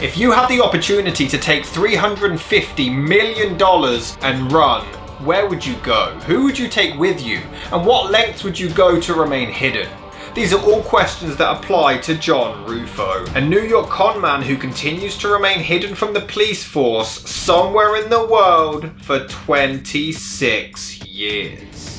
If you had the opportunity to take $350 million and run, where would you go? Who would you take with you? And what lengths would you go to remain hidden? These are all questions that apply to John Ruffo, a New York conman who continues to remain hidden from the police force somewhere in the world for 26 years.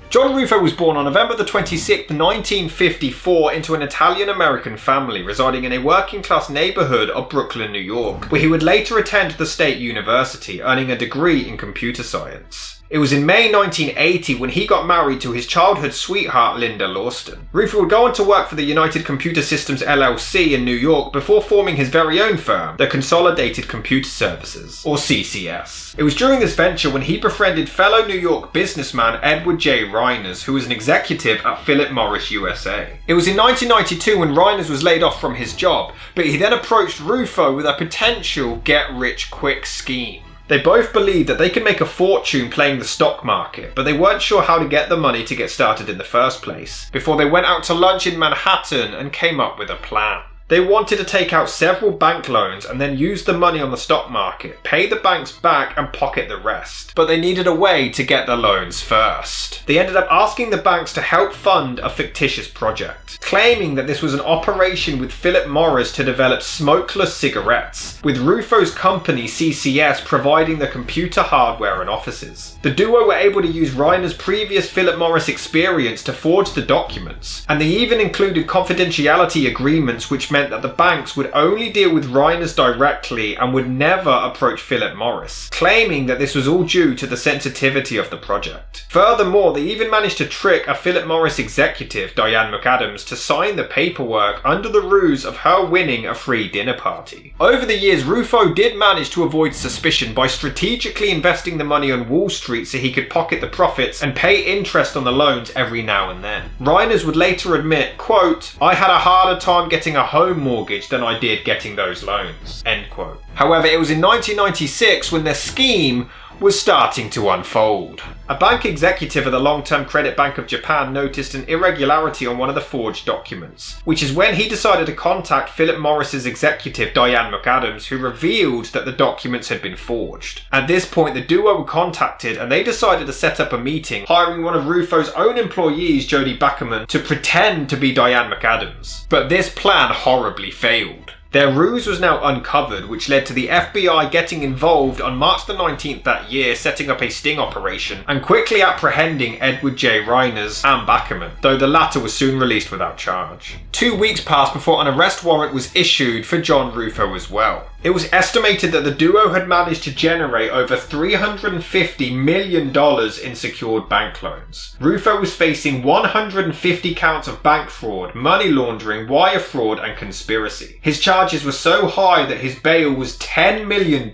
John Ruffo was born on November 26, 1954 into an Italian-American family residing in a working-class neighborhood of Brooklyn, New York, where he would later attend the State University, earning a degree in computer science. It was in May 1980 when he got married to his childhood sweetheart Linda Lawston. Ruffo would go on to work for the United Computer Systems LLC in New York before forming his very own firm, the Consolidated Computer Services, or CCS. It was during this venture when he befriended fellow New York businessman Edward Reiners, who was an executive at Philip Morris USA. It was in 1992 when Reiners was laid off from his job, but he then approached Ruffo with a potential get-rich-quick scheme. They both believed that they could make a fortune playing the stock market, but they weren't sure how to get the money to get started in the first place, before they went out to lunch in Manhattan and came up with a plan. They wanted to take out several bank loans and then use the money on the stock market, pay the banks back and pocket the rest. But they needed a way to get the loans first. They ended up asking the banks to help fund a fictitious project, claiming that this was an operation with Philip Morris to develop smokeless cigarettes, with Ruffo's company CCS providing the computer hardware and offices. The duo were able to use Reiner's previous Philip Morris experience to forge the documents, and they even included confidentiality agreements which meant that the banks would only deal with Reiners directly and would never approach Philip Morris, claiming that this was all due to the sensitivity of the project. Furthermore, they even managed to trick a Philip Morris executive, Diane McAdams, to sign the paperwork under the ruse of her winning a free dinner party. Over the years, Ruffo did manage to avoid suspicion by strategically investing the money on Wall Street so he could pocket the profits and pay interest on the loans every now and then. Reiners would later admit, quote, "I had a harder time getting a home mortgage than I did getting those loans," end quote. However, it was in 1996 when their scheme was starting to unfold. A bank executive at the Long-Term Credit Bank of Japan noticed an irregularity on one of the forged documents, which is when he decided to contact Philip Morris's executive Diane McAdams, who revealed that the documents had been forged. At this point, the duo were contacted and they decided to set up a meeting, hiring one of Ruffo's own employees, Jody Backerman, to pretend to be Diane McAdams. But this plan horribly failed. Their ruse was now uncovered, which led to the FBI getting involved on March the 19th that year, setting up a sting operation and quickly apprehending Edward Reiners and Backerman, though the latter was soon released without charge. 2 weeks passed before an arrest warrant was issued for John Ruffo as well. It was estimated that the duo had managed to generate over $350 million in secured bank loans. Ruffo was facing 150 counts of bank fraud, money laundering, wire fraud, and conspiracy. His charges were so high that his bail was $10 million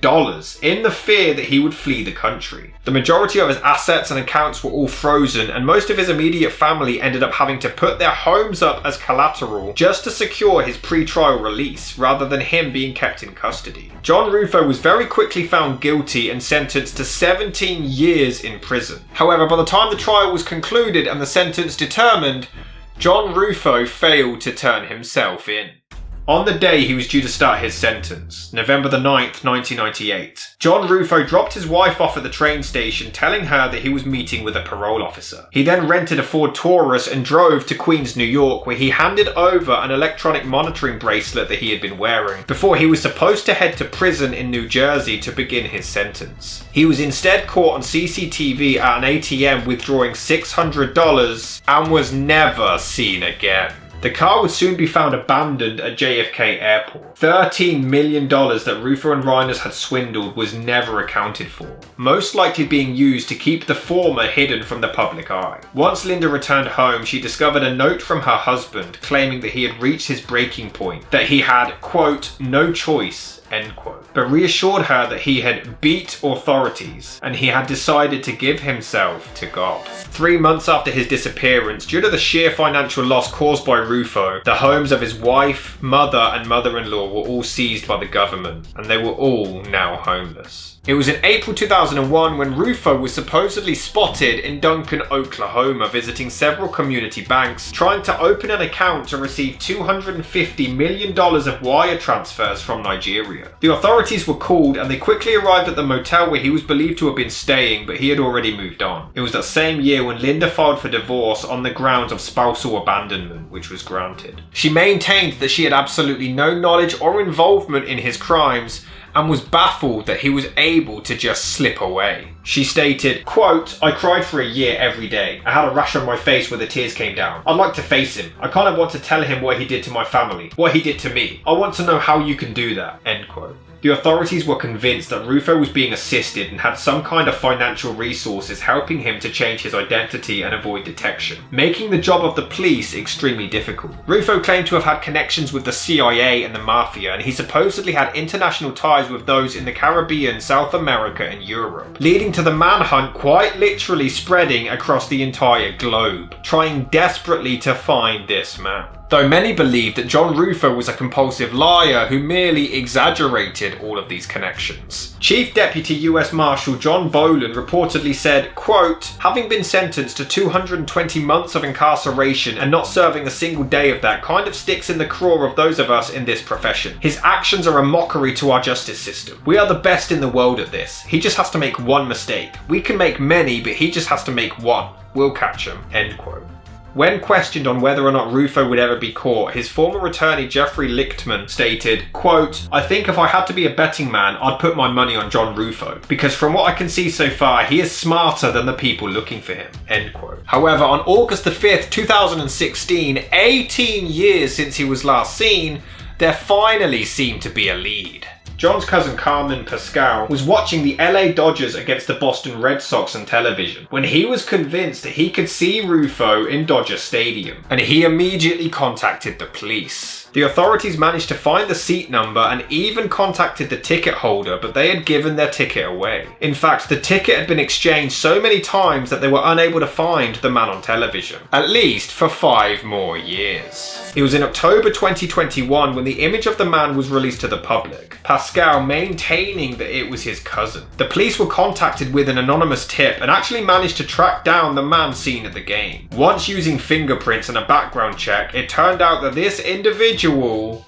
in the fear that he would flee the country. The majority of his assets and accounts were all frozen, and most of his immediate family ended up having to put their homes up as collateral just to secure his pre-trial release, rather than him being kept in custody. John Ruffo was very quickly found guilty and sentenced to 17 years in prison. However, by the time the trial was concluded and the sentence determined, John Ruffo failed to turn himself in. On the day he was due to start his sentence, November the 9th, 1998, John Ruffo dropped his wife off at the train station, telling her that he was meeting with a parole officer. He then rented a Ford Taurus and drove to Queens, New York, where he handed over an electronic monitoring bracelet that he had been wearing, before he was supposed to head to prison in New Jersey to begin his sentence. He was instead caught on CCTV at an ATM withdrawing $600 and was never seen again. The car would soon be found abandoned at JFK Airport. $13 million that Ruffo and Reiners had swindled was never accounted for, most likely being used to keep the former hidden from the public eye. Once Linda returned home, she discovered a note from her husband claiming that he had reached his breaking point, that he had, quote, "no choice," end quote, but reassured her that he had beat authorities and he had decided to give himself to God. 3 months after his disappearance, due to the sheer financial loss caused by Ruffo, the homes of his wife, mother and mother-in-law were all seized by the government, and they were all now homeless. It was in April 2001 when Ruffo was supposedly spotted in Duncan, Oklahoma, visiting several community banks, trying to open an account to receive $250 million of wire transfers from Nigeria. The authorities were called and they quickly arrived at the motel where he was believed to have been staying, but he had already moved on. It was that same year when Linda filed for divorce on the grounds of spousal abandonment, which was granted. She maintained that she had absolutely no knowledge or involvement in his crimes, and was baffled that he was able to just slip away. She stated, quote, "I cried for a year every day. I had a rash on my face where the tears came down. I'd like to face him. I kind of want to tell him what he did to my family, what he did to me. I want to know how you can do that," end quote. The authorities were convinced that Ruffo was being assisted and had some kind of financial resources helping him to change his identity and avoid detection, making the job of the police extremely difficult. Ruffo claimed to have had connections with the CIA and the mafia, and he supposedly had international ties with those in the Caribbean, South America and Europe, leading to the manhunt quite literally spreading across the entire globe, trying desperately to find this man. Though many believe that John Ruffo was a compulsive liar who merely exaggerated all of these connections. Chief Deputy US Marshal John Boland reportedly said, quote, "Having been sentenced to 220 months of incarceration and not serving a single day of that kind of sticks in the craw of those of us in this profession. His actions are a mockery to our justice system. We are the best in the world at this. He just has to make one mistake. We can make many, but he just has to make one. We'll catch him," end quote. When questioned on whether or not Ruffo would ever be caught, his former attorney Jeffrey Lichtman stated, quote, "I think if I had to be a betting man, I'd put my money on John Ruffo, because from what I can see so far, he is smarter than the people looking for him," end quote. However, on August the 5th, 2016, 18 years since he was last seen, there finally seemed to be a lead. John's cousin Carmen Pascal was watching the LA Dodgers against the Boston Red Sox on television when he was convinced that he could see Ruffo in Dodger Stadium, and he immediately contacted the police. The authorities managed to find the seat number and even contacted the ticket holder, but they had given their ticket away. In fact, the ticket had been exchanged so many times that they were unable to find the man on television, at least for 5 more years. It was in October 2021 when the image of the man was released to the public, Pascal maintaining that it was his cousin. The police were contacted with an anonymous tip and actually managed to track down the man seen at the game. Once using fingerprints and a background check, it turned out that this individual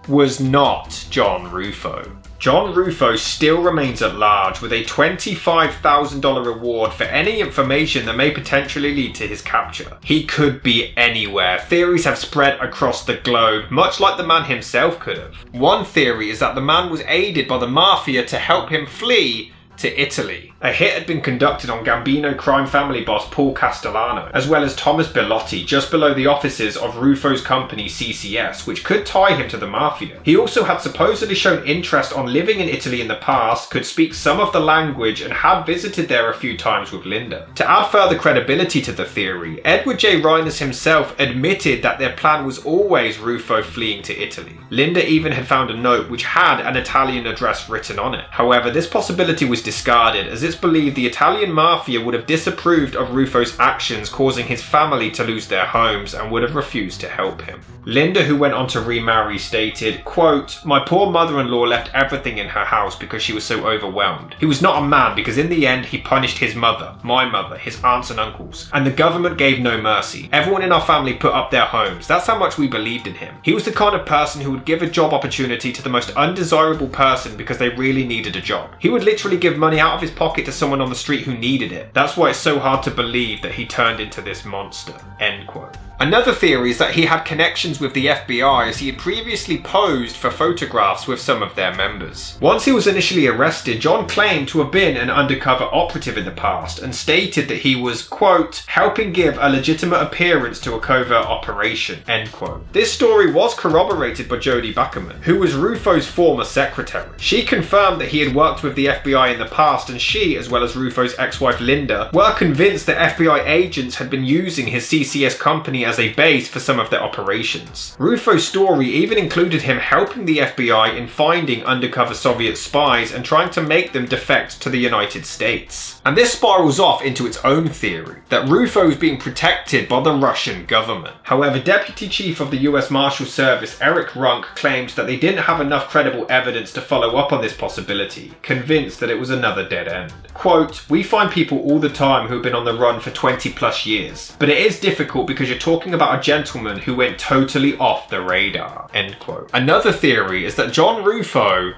was not John Ruffo. John Ruffo still remains at large with a $25,000 reward for any information that may potentially lead to his capture. He could be anywhere. Theories have spread across the globe, much like the man himself could have. One theory is that the man was aided by the mafia to help him flee to Italy. A hit had been conducted on Gambino crime family boss Paul Castellano, as well as Thomas Bellotti, just below the offices of Ruffo's company CCS, which could tie him to the mafia. He also had supposedly shown interest on living in Italy in the past, could speak some of the language, and had visited there a few times with Linda. To add further credibility to the theory, Edward J. Reiners himself admitted that their plan was always Ruffo fleeing to Italy. Linda even had found a note which had an Italian address written on it. However, this possibility was discarded, as it's believed the Italian mafia would have disapproved of Ruffo's actions, causing his family to lose their homes, and would have refused to help him. Linda, who went on to remarry, stated, quote, "My poor mother-in-law left everything in her house because she was so overwhelmed. He was not a man because in the end he punished his mother, my mother, his aunts and uncles, and the government gave no mercy. Everyone in our family put up their homes. That's how much we believed in him. He was the kind of person who would give a job opportunity to the most undesirable person because they really needed a job. He would literally give money out of his pocket to someone on the street who needed it. That's why it's so hard to believe that he turned into this monster," end quote. Another theory is that he had connections with the FBI, as he had previously posed for photographs with some of their members. Once he was initially arrested, John claimed to have been an undercover operative in the past and stated that he was, quote, "helping give a legitimate appearance to a covert operation," end quote. This story was corroborated by Jody Buckerman, who was Ruffo's former secretary. She confirmed that he had worked with the FBI in the past, and she, as well as Ruffo's ex-wife Linda, were convinced that FBI agents had been using his CCS company Germany as a base for some of their operations. Ruffo's story even included him helping the FBI in finding undercover Soviet spies and trying to make them defect to the United States. And this spirals off into its own theory, that Ruffo is being protected by the Russian government. However, Deputy Chief of the US Marshal Service Eric Runk claimed that they didn't have enough credible evidence to follow up on this possibility, convinced that it was another dead end. Quote, "We find people all the time who have been on the run for 20 plus years, but it is difficult because you're talking about a gentleman who went totally off the radar." End quote. Another theory is that John Ruffo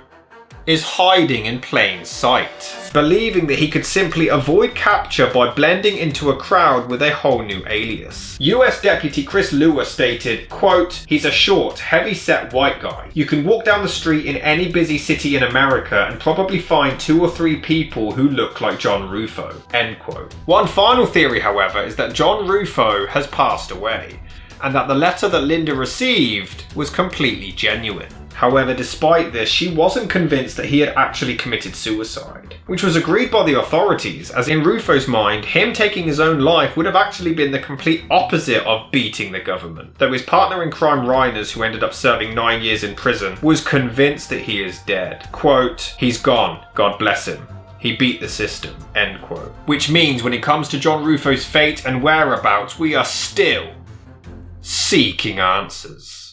is hiding in plain sight, believing that he could simply avoid capture by blending into a crowd with a whole new alias. US Deputy Chris Lewis stated, quote, "He's a short, heavy-set white guy. You can walk down the street in any busy city in America and probably find 2 or 3 people who look like John Ruffo." End quote. One final theory, however, is that John Ruffo has passed away, and that the letter that Linda received was completely genuine. However, despite this, she wasn't convinced that he had actually committed suicide, which was agreed by the authorities, as in Ruffo's mind, him taking his own life would have actually been the complete opposite of beating the government. Though his partner in crime, Reiners, who ended up serving 9 years in prison, was convinced that he is dead. Quote, "He's gone, God bless him. He beat the system." End quote. Which means when it comes to John Ruffo's fate and whereabouts, we are still seeking answers.